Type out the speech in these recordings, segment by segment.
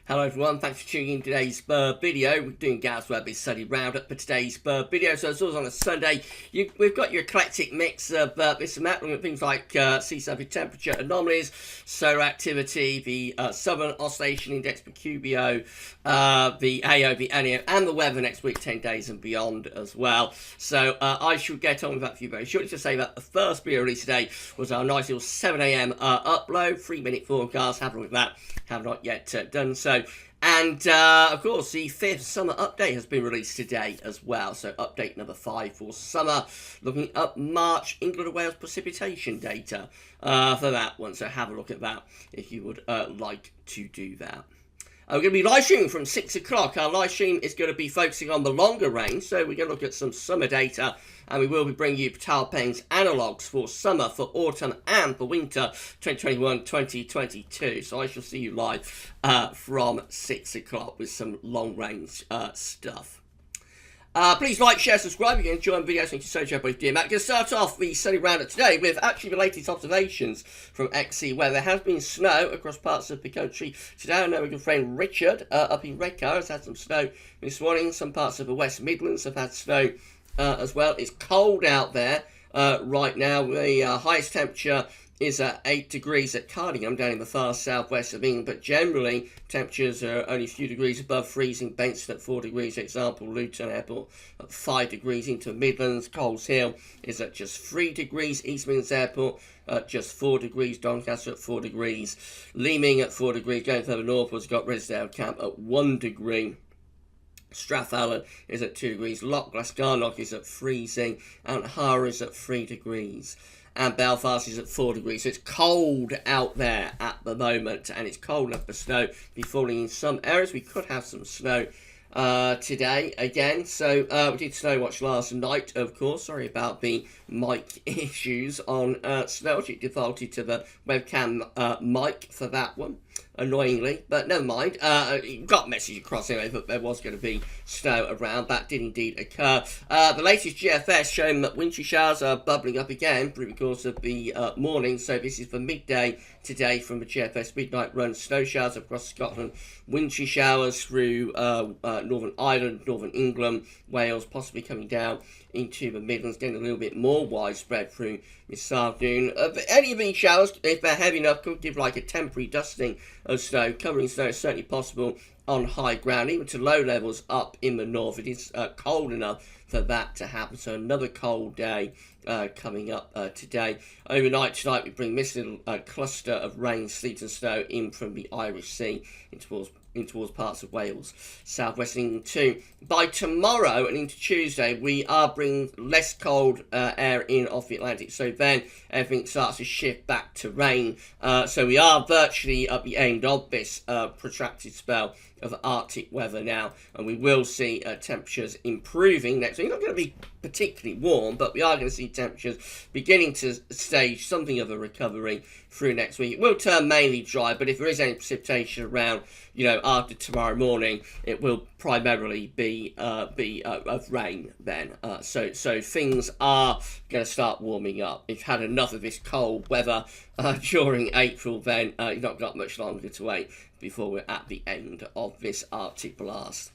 Hello everyone, thanks for tuning in today's video. We're doing GavsWeatherVids Sunday Round-Up for today's video. So it's always on a Sunday. We've got your eclectic mix of this and that, looking at things like sea surface temperature anomalies, solar activity, the Southern Oscillation Index for QBO, the AO, the NEO, and the weather next week, 10 days and beyond as well. So I should get on with that for you very shortly. To say that the first video released today was our nice little 7 AM upload, 3-minute forecast. Have a look at that. Have not yet done so. And of course, the 5th summer update has been released today as well. So update number 5 for summer, looking up March England and Wales precipitation data for that one. So have a look at that if you would like to do that. We're going to be live streaming from 6 o'clock. Our live stream is going to be focusing on the longer range. So we're going to look at some summer data. And we will be bringing you Talpen's analogues for summer, for autumn, and for winter 2021-2022. So I shall see you live from 6 o'clock with some long-range stuff. Please like, share, subscribe. You can enjoy the videos. Thank you so much, everybody. Dear Matt. I'm going to start off the Sunday Roundup today with actually the latest observations from XC, where there has been snow across parts of the country today. I know my good friend Richard up in Redcar has had some snow this morning. Some parts of the West Midlands have had snow as well. It's cold out there right now. The highest temperature is at 8 degrees at Cardingham, down in the far southwest of England, but generally temperatures are only a few degrees above freezing. Benston at 4 degrees, for example, Luton Airport at 5 degrees into Midlands. Coles Hill is at just 3 degrees, East Midlands Airport at just 4 degrees, Doncaster at 4 degrees, Leeming at 4 degrees, going further northwards, got Ridsdale Camp at 1 degree. Strathallan is at 2 degrees, Loch Glasgarnock is at freezing, and Hara is at 3 degrees. And Belfast is at 4 degrees. So it's cold out there at the moment, and it's cold enough for snow to be falling in some areas. We could have some snow today again. So we did snow watch last night, of course. Sorry about the mic issues on snow. It defaulted to the webcam mic for that one, annoyingly, but never mind. Got a message across anyway that there was going to be snow around. That did indeed occur. The latest GFS showing that wintry showers are bubbling up again through the course of the morning. So this is for midday today from the GFS midnight run. Snow showers across Scotland, wintry showers through Northern Ireland, Northern England, Wales, possibly coming down into the Midlands, getting a little bit more widespread through this afternoon. Any of these showers, if they're heavy enough, could give like a temporary dusting of snow. Covering snow is certainly possible on high ground, even to low levels up in the north. It is cold enough for that to happen. So another cold day coming up today. Overnight tonight, we bring this little cluster of rain, sleet and snow in from the Irish Sea in towards parts of Wales, southwest England too. By tomorrow and into Tuesday, we are bringing less cold air in off the Atlantic. So then everything starts to shift back to rain. So we are virtually at the end of this protracted spell of Arctic weather now, and we will see temperatures improving next week. Not going to be particularly warm, but we are going to see temperatures beginning to stage something of a recovery through next week. It will turn mainly dry, but if there is any precipitation around, after tomorrow morning, it will primarily be of rain then. So things are going to start warming up. If you've had enough of this cold weather during April, then you've not got much longer to wait before we're at the end of this Arctic blast.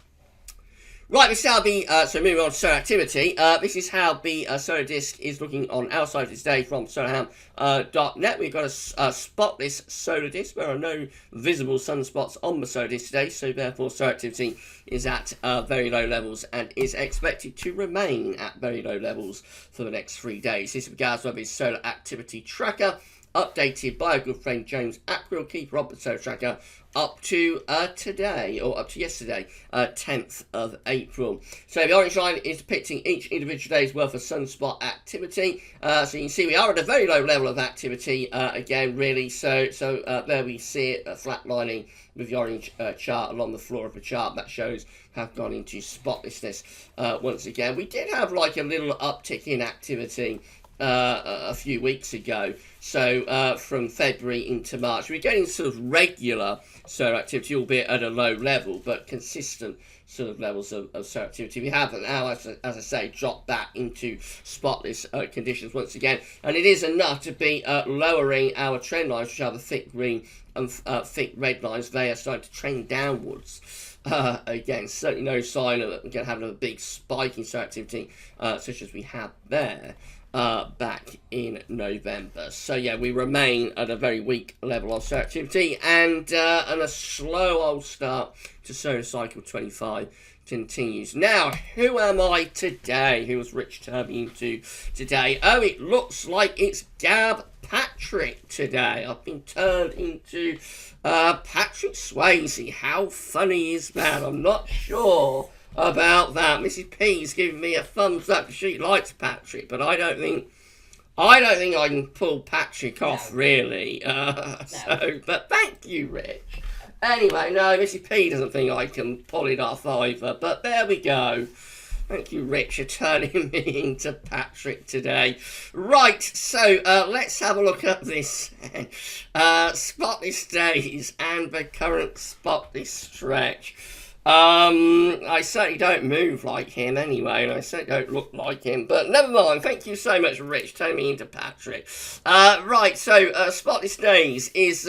Right, this is how the, so moving on to solar activity, this is how the solar disk is looking on our side today from solarham.net. We've got a spotless solar disk. There are no visible sunspots on the solar disk today, so therefore solar activity is at very low levels and is expected to remain at very low levels for the next 3 days. This is GavsWeatherVids Solar Activity Tracker, updated by our good friend James Ackrill, keeper of the solar tracker, up to today, or up to yesterday, 10th of April. So the orange line is depicting each individual day's worth of sunspot activity. So you can see we are at a very low level of activity again, really. So there we see it flatlining with the orange chart along the floor of the chart. That shows have gone into spotlessness once again. We did have like a little uptick in activity a few weeks ago. So from February into March, we're getting sort of regular solar activity, albeit at a low level, but consistent sort of levels of solar activity. We have now, as I say, dropped back into spotless conditions once again, and it is enough to be lowering our trend lines, which are the thick green and thick red lines. They are starting to trend downwards. Again, certainly no sign of it again having a big spike in solar activity such as we had there back in November. So yeah, we remain at a very weak level of solar activity, and a slow old start to solar cycle 25 continues. Now, who am I today? Who was Rich turning into today? Oh, it looks like it's Gab Patrick today. I've been turned into Patrick Swayze. How funny is that? I'm not sure about that. Mrs. P's giving me a thumbs up. She likes Patrick, but I don't think I can pull Patrick off, really. So, but thank you, Rich. Anyway, no, Mrs. P doesn't think I can pull it off either, but there we go. Thank you, Rich, for turning me into Patrick today. Right, so let's have a look at this spotless days and the current spotless stretch. I certainly don't move like him anyway, and I certainly don't look like him, but never mind. Thank you so much, Rich, turning me into Patrick. Right, so spotless days is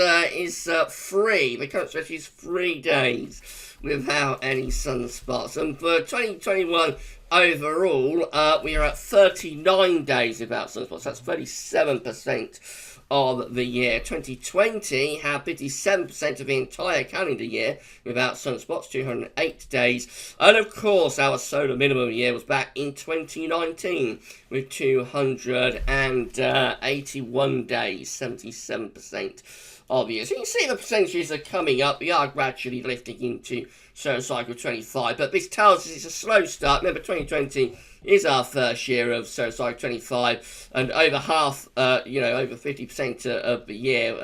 free. The current stretch is 3 days without any sunspots, and for 2021 overall, we are at 39 days without sunspots. That's 37% of the year. 2020 had 57% of the entire calendar year without sunspots, 208 days. And of course, our solar minimum year was back in 2019 with 281 days, 77% of the year. So you can see the percentages are coming up. We are gradually lifting into solar cycle 25, but this tells us it's a slow start. Remember, 2020 is our first year of solar cycle 25, and over half, over 50% of the year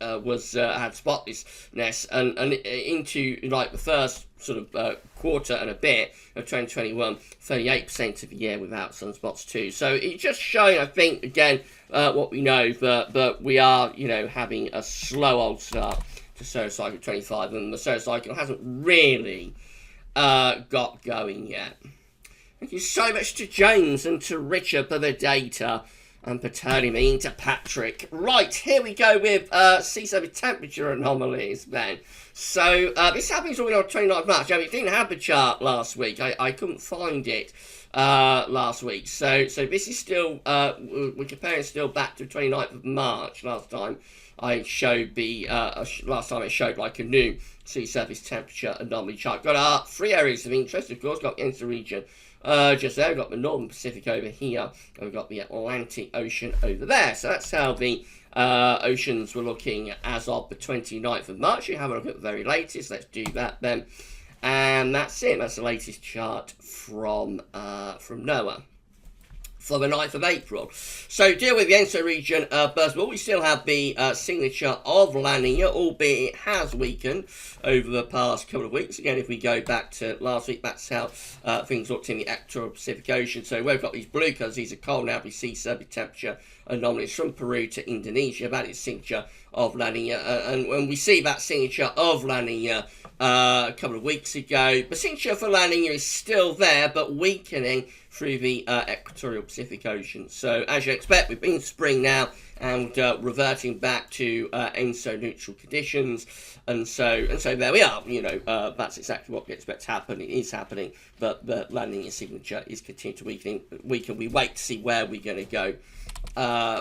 was had spotlessness, and into like the first sort of quarter and a bit of 2021, 38% of the year without sunspots too. So it's just showing, I think, again, what we know, that we are, having a slow old start to solar cycle 25, and the solar cycle hasn't really got going yet. Thank you so much to James and to Richard for the data and for turning me into Patrick. Right, here we go with sea surface temperature anomalies then. So this happens all on 29th March. We didn't have the chart last week. I couldn't find it last week. So this is still, we're comparing still back to 29th of March last time. I showed last time I showed like a new sea surface temperature anomaly chart. Got 3 areas of interest, of course. Got the Inter region just there. We've got the Northern Pacific over here, and we've got the Atlantic Ocean over there. So that's how the oceans were looking as of the 29th of March. You have a look at the very latest. Let's do that then. And that's it. That's the latest chart from NOAA for the 9th of April. So deal with the ENSO region first of all. We still have the signature of La Nina, albeit it has weakened over the past couple of weeks. Again, if we go back to last week, that's how things looked in the equatorial Pacific Ocean. So we've got these blue colours. These are cold now. We see surface temperature anomalies from Peru to Indonesia. That is signature of La Nina. And when we see that signature of La Nina a couple of weeks ago, the signature for La Nina is still there, but weakening through the equatorial Pacific Ocean. So as you expect, we've been in spring now and reverting back to ENSO neutral conditions, and so there we are. That's exactly what we expect to happen. It is happening, but the La Nina signature is continuing to weaken. We wait to see where we're going to go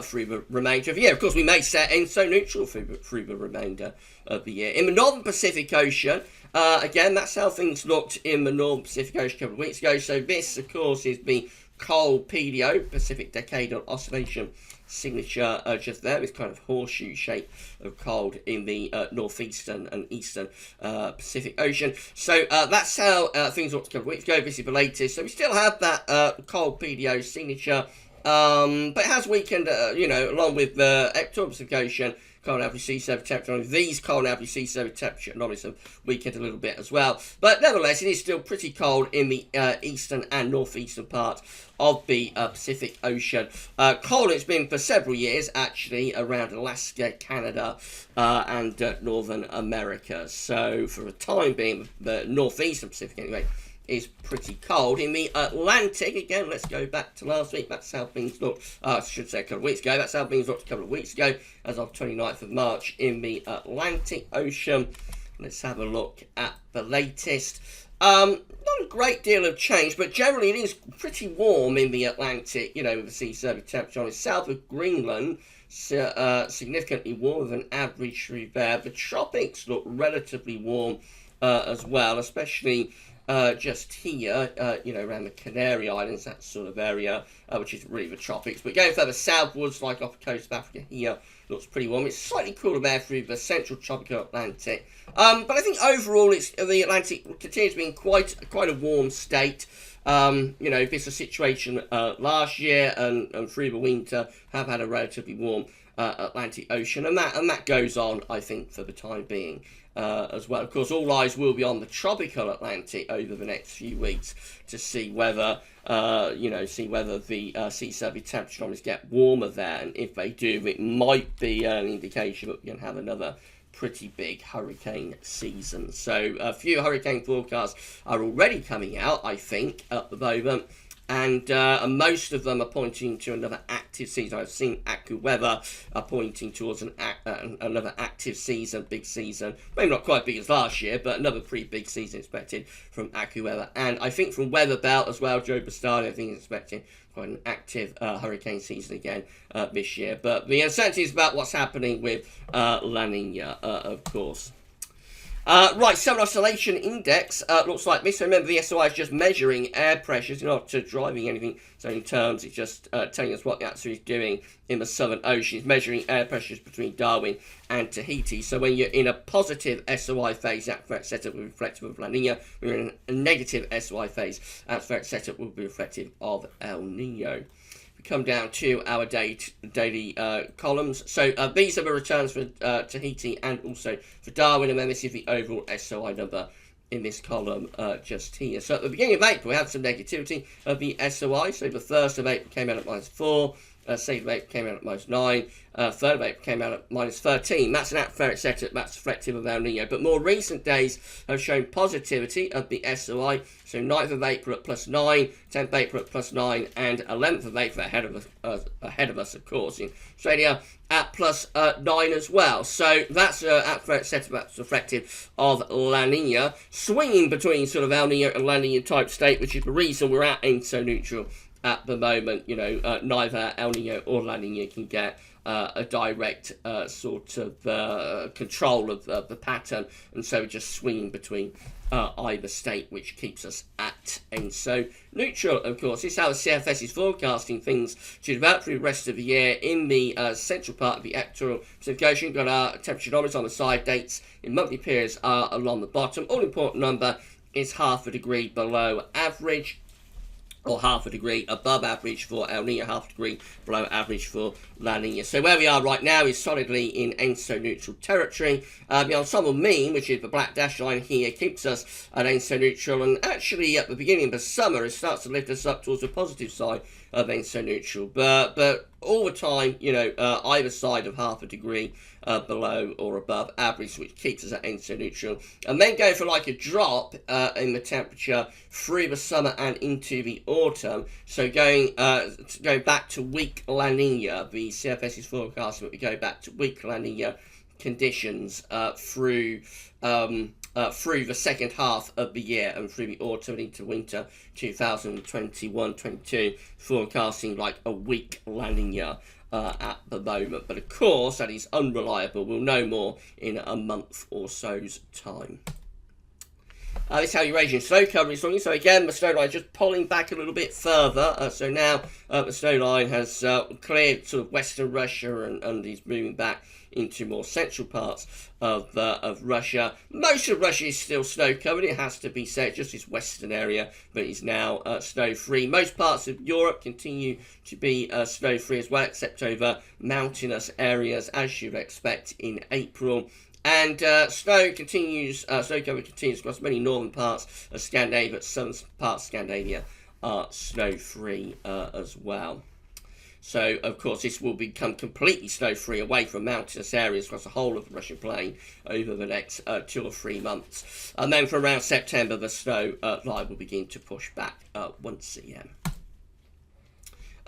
through the remainder of the year. Of course, we may set ENSO neutral through the remainder of the year. In the Northern Pacific Ocean, again, that's how things looked in the Northern Pacific Ocean a couple of weeks ago. So this, of course, is the cold PDO, Pacific Decadal Oscillation signature just there, this kind of horseshoe shape of cold in the northeastern and eastern Pacific Ocean. So that's how things looked a couple of weeks ago. This is the latest. So we still have that cold PDO signature, but it has weakened, along with the equatorial Pacific Ocean, cold average sea surface temperature anomalies. These cold average sea surface temperature anomalies have weakened a little bit as well. But nevertheless, it is still pretty cold in the eastern and northeastern part of the Pacific Ocean. Cold it's been for several years, actually, around Alaska, Canada, and Northern America. So for the time being, the northeastern Pacific anyway, is pretty cold. In the Atlantic, again, let's go back to last week. That's how things looked, I should say a couple of weeks ago. That's how things looked a couple of weeks ago, as of 29th of March in the Atlantic Ocean. Let's have a look at the latest. Not a great deal of change, but generally it is pretty warm in the Atlantic, you know, with the sea surface temperature on it. South of Greenland, significantly warmer than average through there. The tropics look relatively warm as well, especially just here, you know, around the Canary Islands, that sort of area, which is really the tropics. But going further southwards, like off the coast of Africa here, looks pretty warm. It's slightly cooler there through the central tropical Atlantic. But I think overall, the Atlantic continues to be in quite a warm state. You know, this is a situation last year and through the winter have had a relatively warm Atlantic Ocean, and that goes on, I think, for the time being. As well. Of course, all eyes will be on the tropical Atlantic over the next few weeks to see whether, you know, the sea surface temperature anomalies get warmer there, and if they do, it might be an indication that we're going to have another pretty big hurricane season. So a few hurricane forecasts are already coming out, I think, at the moment. And most of them are pointing to another active season. I've seen AccuWeather are pointing towards another active season, big season. Maybe not quite big as last year, but another pretty big season expected from AccuWeather. And I think from Weather Belt as well, Joe Bastardi, I think is expecting quite an active hurricane season again this year. But the uncertainty is about what's happening with La Nina, of course. Right, Summer Oscillation Index looks like this. So remember, the SOI is just measuring air pressures, not driving anything. So in terms, it's just telling us what the atmosphere is doing in the Southern Ocean. It's measuring air pressures between Darwin and Tahiti. So when you're in a positive SOI phase, atmospheric setup will be reflective of La Nina. When you're in a negative SOI phase, atmospheric setup will be reflective of El Nino. Come down to our daily columns. So these are the returns for Tahiti and also for Darwin, and then this is the overall SOI number in this column just here. So at the beginning of April, we had some negativity of the SOI. So the 1st of April came out at -4, 2nd of April came out at -9, 3rd of April came out at -13. That's an atmospheric setup, that's reflective of El Nino. But more recent days have shown positivity of the SOI. So 9th of April at +9, 10th of April at +9, and 11th of April ahead of us, of course, in Australia at +9 as well. So that's an atmospheric setup that's reflective of La Nina, swinging between sort of El Nino and La Nina type state, which is the reason we're at ENSO neutral at the moment. You know, neither El Nino or La Nina can get a direct sort of control of the pattern, and so just swinging between either state, which keeps us at ENSO neutral, of course. This is how the CFS is forecasting things to develop through the rest of the year. In the central part of the equatorial Pacific Ocean, got our temperature anomalies on the side. Dates in monthly periods are along the bottom. All important number is 0.5 degree below average, or 0.5 degree above average for El Nino, 0.5 degree below average for La Nina. So where we are right now is solidly in ENSO neutral territory. The ensemble mean, which is the black dash line here, keeps us at ENSO neutral, and actually at the beginning of the summer it starts to lift us up towards the positive side of ENSO neutral. But all the time, you know, either side of 0.5 degree below or above average, which keeps us at ENSO neutral. And then go for like a drop in the temperature through the summer and into the autumn. So going back to weak La Nina, the CFS is forecasting that we go back to weak La Nina conditions through the second half of the year and through the autumn and into winter 2021-22, forecasting like a weak La Nina at the moment. But of course, that is unreliable. We'll know more in a month or so's time. This is how Eurasian snow cover is looking. So again, the snow line just pulling back a little bit further. So now the snow line has cleared sort of western Russia and is moving back into more central parts of Russia. Most of Russia is still snow covered, it has to be said, just this western area, but is now snow free. Most parts of Europe continue to be snow free as well, except over mountainous areas, as you'd expect in April. And snow cover continues across many northern parts of Scandinavia, but southern parts of Scandinavia are snow free as well. So, of course, this will become completely snow-free away from mountainous areas across the whole of the Russian plain over the next 2 or 3 months. And then from around September, the snow line will begin to push back once again.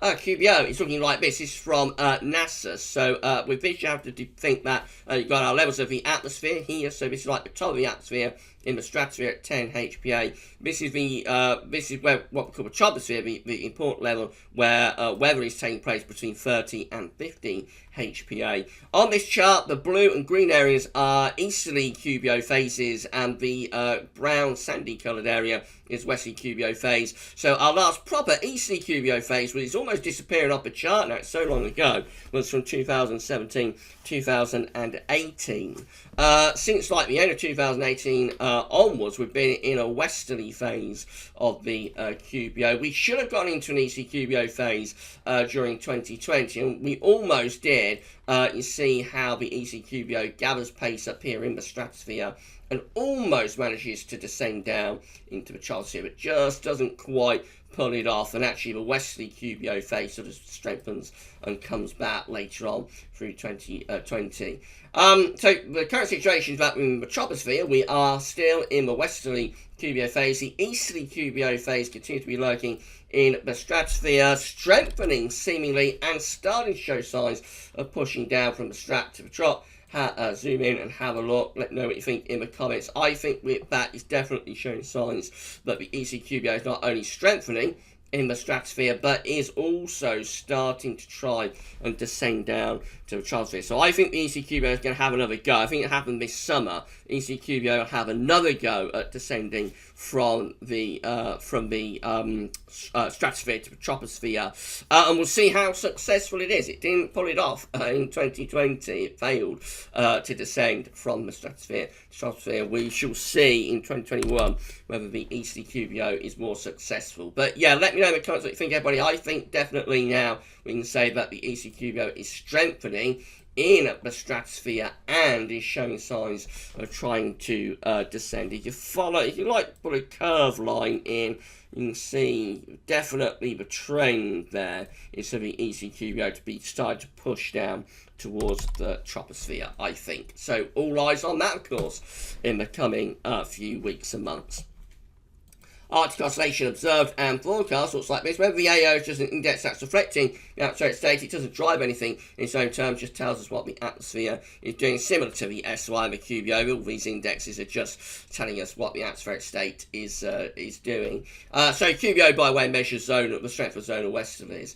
QBO is looking like this. This is from NASA. So with this, you have to think that you've got our levels of the atmosphere here. So this is like the top of the atmosphere in the stratosphere at 10 HPA. This is where what we call the troposphere, the important level where weather is taking place between 30 and 50 HPA. On this chart, the blue and green areas are easterly QBO phases, and the brown sandy coloured area is westerly QBO phase. So our last proper easterly QBO phase, which is almost disappearing off the chart now, it's so long ago, was from 2017, 2018. Since like the end of 2018 onwards, we've been in a westerly phase of the QBO. We should have gone into an easterly QBO phase during 2020, and we almost did. You see how the easterly QBO gathers pace up here in the stratosphere and almost manages to descend down into the troposphere, but just doesn't quite pull it off, and actually the westerly QBO phase sort of strengthens and comes back later on through 2020. So the current situation is that in the troposphere, we are still in the westerly QBO phase. The easterly QBO phase continues to be lurking in the stratosphere, strengthening seemingly and starting to show signs of pushing down from the strat to the trop. Zoom in and have a look. Let me know what you think in the comments. I think that is definitely showing signs that the easterly QBO is not only strengthening in the stratosphere, but is also starting to try and descend down to the troposphere. So I think the ECQBO is going to have another go. I think it happened this summer. ECQBO will have another go at descending from the stratosphere to the troposphere, and we'll see how successful it is. It didn't pull it off in 2020. It failed to descend from the stratosphere to troposphere. We shall see in 2021 whether the ECQBO is more successful. But yeah, let me know in the comments what you think, everybody. I think definitely now we can say that the ECQBO is strengthening in the stratosphere and is showing signs of trying to descend. If you like put a curve line in, you can see definitely the trend there is for the ECQBO to be starting to push down towards the troposphere, I think. So all eyes on that, of course, in the coming few weeks and months. Arctic oscillation observed and forecast looks like this. Whether the AO is just an index that's reflecting the atmospheric state, it doesn't drive anything in its own terms, just tells us what the atmosphere is doing, similar to the SY and the QBO. All these indexes are just telling us what the atmospheric state is doing. So QBO, by the way, measures the strength of zonal westerlies,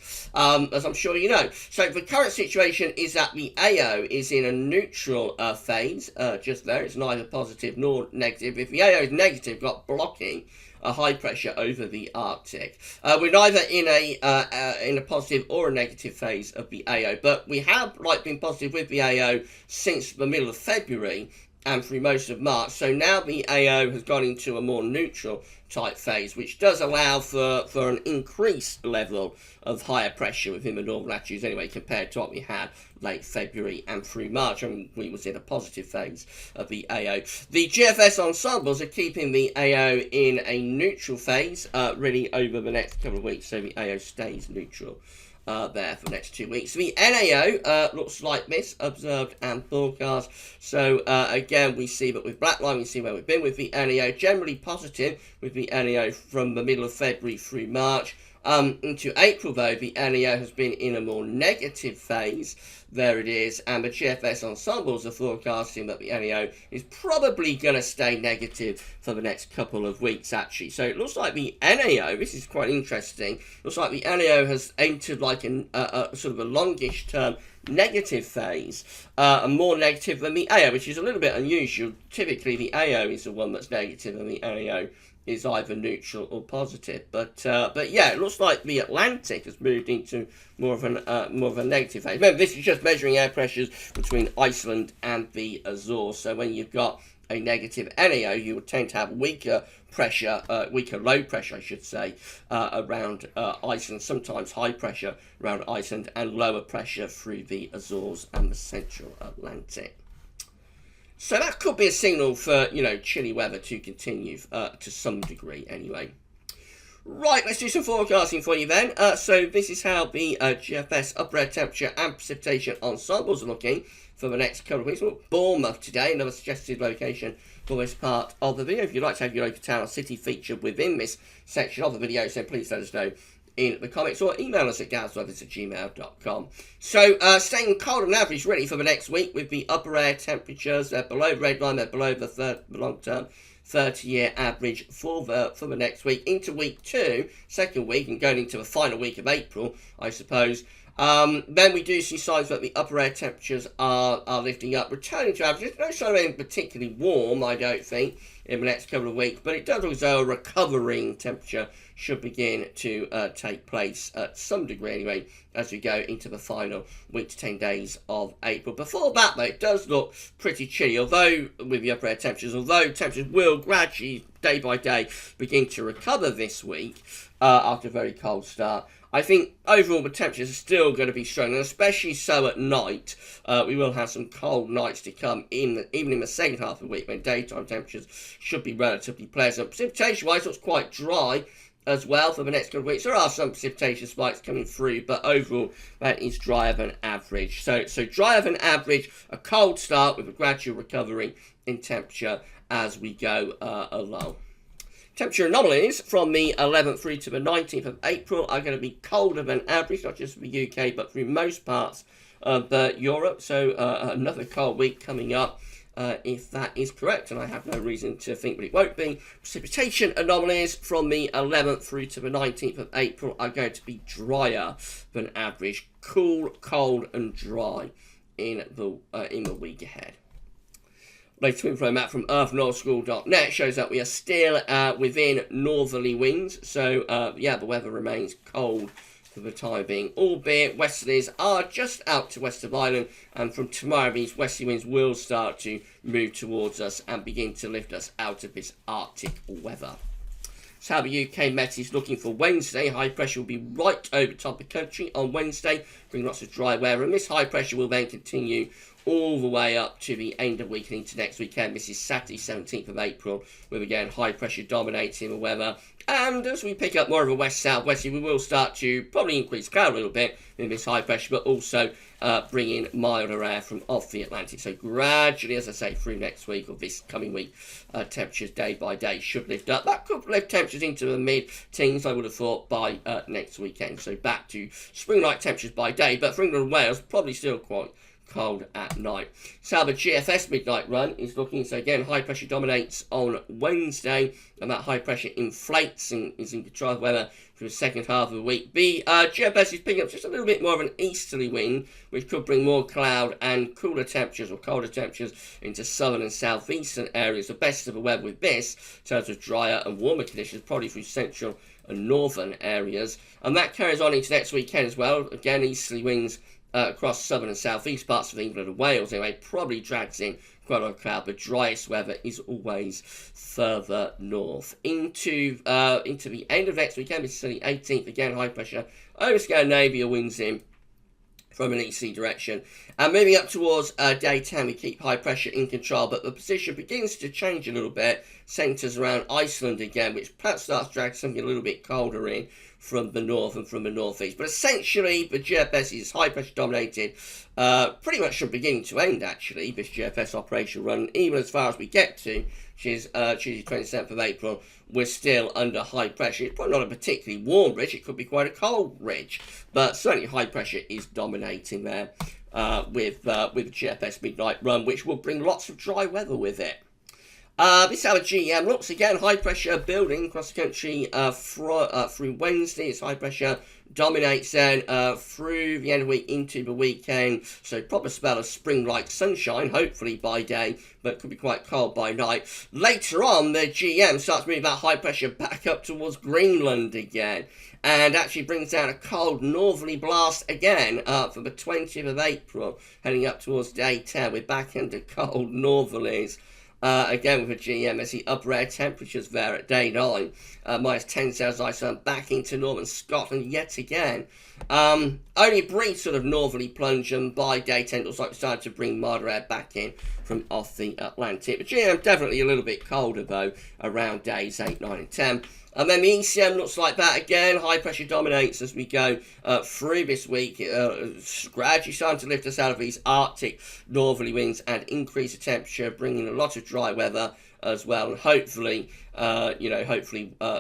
as I'm sure you know. So the current situation is that the AO is in a neutral phase, just there. It's neither positive nor negative. If the AO is negative, got blocking a high pressure over the Arctic. We're neither in a positive or a negative phase of the AO, but we have been positive with the AO since the middle of February and through most of March. So now the AO has gone into a more neutral type phase, which does allow for an increased level of higher pressure within the northern latitudes anyway, compared to what we had late February and through March, and we was in a positive phase of the AO. The GFS ensembles are keeping the AO in a neutral phase really over the next couple of weeks, so the AO stays neutral there for the next 2 weeks. The NAO looks like this, observed and forecast. So again, we see that with black line, we see where we've been with the NAO, generally positive with the NAO from the middle of February through March. Into April, though, the NAO has been in a more negative phase. There it is, and the GFS ensembles are forecasting that the NAO is probably going to stay negative for the next couple of weeks, actually. So it looks like the NAO, this is quite interesting, looks like the NAO has entered like a sort of a longish term negative phase, and more negative than the AO, which is a little bit unusual. Typically, the AO is the one that's negative, and the AO is either neutral or positive. But yeah, it looks like the Atlantic has moved into more of a negative phase. Remember, this is just measuring air pressures between Iceland and the Azores. So when you've got a negative NAO, you would tend to have weaker pressure, weaker low pressure, I should say, around Iceland, sometimes high pressure around Iceland, and lower pressure through the Azores and the Central Atlantic. So that could be a signal for, chilly weather to continue to some degree anyway. Right, let's do some forecasting for you then. So this is how the GFS upper air temperature and precipitation ensembles are looking for the next couple of weeks. Well, Bournemouth today, another suggested location for this part of the video. If you'd like to have your local town or city featured within this section of the video, so please let us know in the comments or email us at GavsWeatherVids@gmail.com. So staying cold on average really for the next week with the upper air temperatures. They're below the red line, they're below the long-term 30-year average for the next week. Into week 2, second week, and going into the final week of April, I suppose. Then we do see signs that the upper air temperatures are lifting up, returning to averages. No sign of anything particularly warm, I don't think, in the next couple of weeks, but it does look as though a recovering temperature should begin to take place at some degree anyway as we go into the final week to 10 days of April. Before that, though, it does look pretty chilly, although with the upper air temperatures, temperatures will gradually, day by day, begin to recover this week after a very cold start. I think overall the temperatures are still going to be strong, and especially so at night. We will have some cold nights to come, even in the second half of the week, when daytime temperatures should be relatively pleasant. Precipitation-wise, looks quite dry as well for the next couple of weeks. There are some precipitation spikes coming through, but overall that is drier than average. So drier than average, a cold start with a gradual recovery in temperature as we go along. Temperature anomalies from the 11th through to the 19th of April are going to be colder than average, not just for the UK, but through most parts of Europe. So another cold week coming up, if that is correct, and I have no reason to think that it won't be. Precipitation anomalies from the 11th through to the 19th of April are going to be drier than average. Cool, cold and dry in the week ahead. Latest info map from earthnorthschool.net shows that we are still within northerly winds. So, the weather remains cold for the time being, albeit westerlies are just out to west of Ireland, and from tomorrow these westerly winds will start to move towards us and begin to lift us out of this Arctic weather. So how the UK Met is looking for Wednesday. High pressure will be right over top of the country on Wednesday, bringing lots of dry weather, and this high pressure will then continue all the way up to the end of the week and into next weekend. This is Saturday, 17th of April, with again high pressure dominating the weather. And as we pick up more of a west-southwesterly, we will start to probably increase cloud a little bit in this high pressure, but also bring in milder air from off the Atlantic. So gradually, as I say, through next week or this coming week, temperatures day by day should lift up. That could lift temperatures into the mid-teens, I would have thought, by next weekend. So back to spring-like temperatures by day, but for England and Wales, probably still quite cold at night. So the GFS midnight run is looking, so again, high pressure dominates on Wednesday, and that high pressure inflates and is in control of weather for the second half of the week. The GFS is picking up just a little bit more of an easterly wind, which could bring more cloud and cooler temperatures or colder temperatures into southern and southeastern areas. The best of the weather with this, in terms of drier and warmer conditions, probably through central and northern areas. And that carries on into next weekend as well. Again, easterly winds across southern and southeast parts of England and Wales anyway, probably drags in quite a lot of cloud, but driest weather is always further north. Into the end of next weekend, this is the 18th, again high pressure over Scandinavia, winds in from an easterly direction. And moving up towards daytime, we keep high pressure in control, but the position begins to change a little bit, centres around Iceland again, which perhaps starts to drag something a little bit colder in from the north and from the northeast. But essentially, the GFS is high pressure dominated, pretty much from beginning to end actually, this GFS operation run, even as far as we get to, which is Tuesday 27th of April, we're still under high pressure. It's probably not a particularly warm ridge, it could be quite a cold ridge, but certainly high pressure is dominating there with GFS midnight run, which will bring lots of dry weather with it. This hour GM looks again high pressure building across the country through Wednesday. It's high pressure dominates then through the end of the week into the weekend. So proper spell of spring-like sunshine, hopefully by day, but could be quite cold by night. Later on, the GM starts moving that high pressure back up towards Greenland again, and actually brings down a cold northerly blast again for the 20th of April, heading up towards day 10. We're back into cold northerlies. Again with a GM as the upper air temperatures there at day 9, minus 10 Celsius iceland, back into northern Scotland yet again. Only a brief sort of northerly plunge, and by day 10 it looks like we're starting to bring milder air back in from off the Atlantic. But GM definitely a little bit colder though around days 8, 9 and 10. And then the ECM looks like that again. High pressure dominates as we go through this week. Gradually starting to lift us out of these Arctic northerly winds and increase the temperature, bringing a lot of dry weather as well. And hopefully,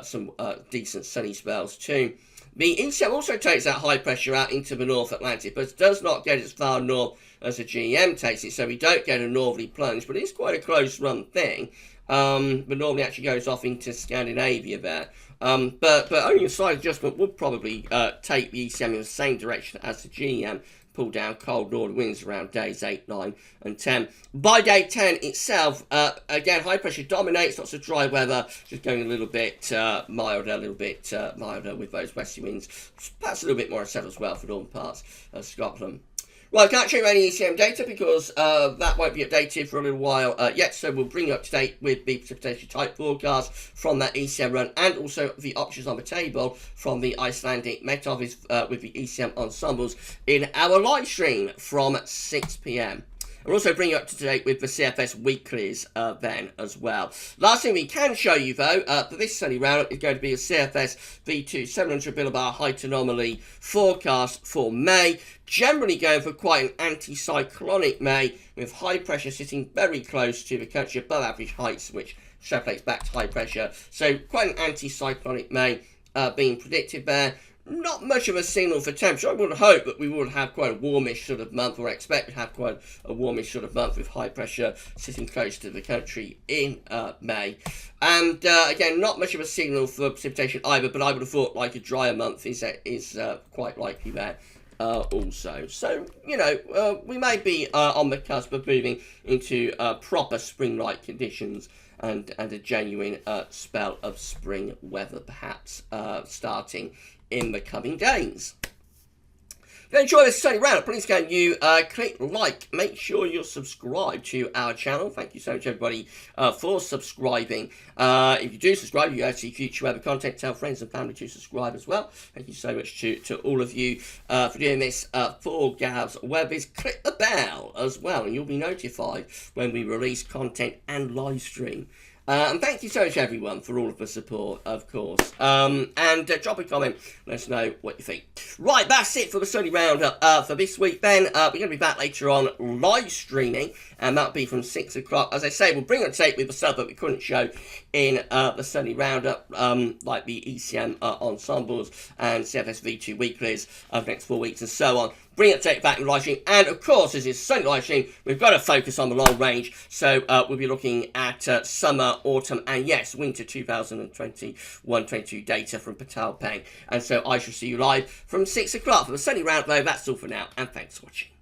some decent sunny spells too. The ECM also takes that high pressure out into the North Atlantic, but does not get as far north as the GM takes it. So we don't get a northerly plunge, but it's quite a close run thing. But normally actually goes off into Scandinavia there. But only a slight adjustment would probably take the ECM in the same direction as the GM, pull down cold northern winds around days 8, 9 and 10. By day 10 itself, again, high pressure dominates, lots of dry weather, just going a little bit milder with those westerly winds. Perhaps a little bit more unsettled as well for northern parts of Scotland. Well, I can't show you any ECM data because that won't be updated for a little while yet, so we'll bring you up to date with the precipitation type forecast from that ECM run, and also the options on the table from the Icelandic Met Office with the ECM ensembles in our live stream from 6 p.m. We'll also bring you up to date with the CFS weeklies then as well. Last thing we can show you though for this sunny roundup is going to be a CFS V2 700 millibar height anomaly forecast for May. Generally going for quite an anticyclonic May, with high pressure sitting very close to the country above average heights, which extrapolates back to high pressure. So quite an anticyclonic May being predicted there. Not much of a signal for temperature. I would hope that we would have quite a warmish sort of month, or expect to have quite a warmish sort of month with high pressure sitting close to the country in May. And again, not much of a signal for precipitation either, but I would have thought like a drier month is quite likely there. Also, so we may be on the cusp of moving into proper spring-like conditions and a genuine spell of spring weather, perhaps starting in the coming days. If you enjoy this Sunday Roundup, please can you click like, make sure you're subscribed to our channel. Thank you so much everybody for subscribing. If you do subscribe, you actually future weather content, tell friends and family to subscribe as well. Thank you so much to all of you for doing this for GavsWeatherVids. Click the bell as well and you'll be notified when we release content and live stream. And thank you so much everyone for all of the support, of course. And drop a comment, let us know what you think. Right, that's it for the Sunday Roundup for this week then. We're going to be back later on live streaming, and that'll be from 6 o'clock. As I say, we'll bring on tape with the stuff that we couldn't show in the Sunday Roundup, like the ECM ensembles and CFS V2 weeklies over the next 4 weeks and so on. Bring it back in live stream, and of course, as is Sunday live stream, we've got to focus on the long range. So we'll be looking at summer, autumn, and yes, winter 2021-22 data from Patal Peng. And so I shall see you live from 6 o'clock for the Sunday Roundup. Though that's all for now, and thanks for watching.